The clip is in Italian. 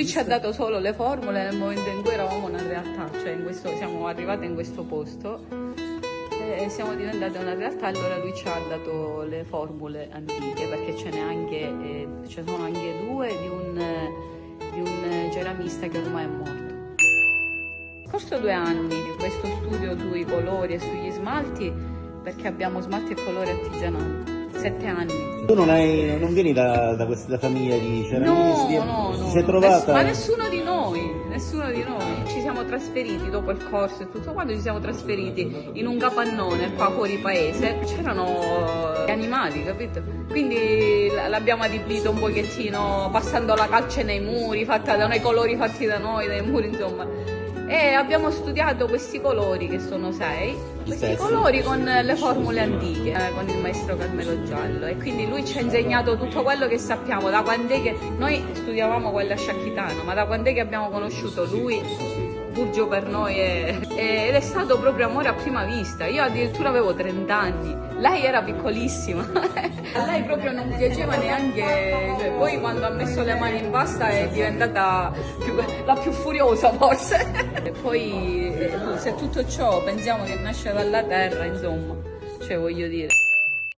Lui ci ha dato solo le formule nel momento in cui eravamo una realtà, cioè siamo arrivati in questo posto e siamo diventate una realtà, allora lui ci ha dato le formule antiche, perché ce ne sono anche due di un ceramista che ormai è morto. Nel corso 2 anni di questo studio sui colori e sugli smalti, perché abbiamo smalti e colori artigianali, 7 anni. Tu non vieni da questa famiglia di ceramisti? No. Ti sei trovata? Ma nessuno di noi. Ci siamo trasferiti dopo il corso e tutto quanto, ci siamo trasferiti in un capannone qua fuori paese. C'erano gli animali, capito? Quindi l'abbiamo adibito un pochettino, passando la calce nei muri, fatta da noi, colori fatti da noi, dai muri, insomma. E abbiamo studiato questi colori, che sono 6, questi colori con le formule antiche, con il maestro Carmelo Giallo, e quindi lui ci ha insegnato tutto quello che sappiamo, da quando è che noi studiavamo quello a Sciacchitano, ma da quando è che abbiamo conosciuto lui, Burgio per noi ed è stato proprio amore a prima vista. Io addirittura avevo 30 anni, lei era piccolissima, a lei proprio non piaceva neanche, cioè, poi quando ha messo le mani in pasta è diventata la più furiosa forse. E poi se tutto ciò pensiamo che nasce dalla terra, insomma, cioè voglio dire.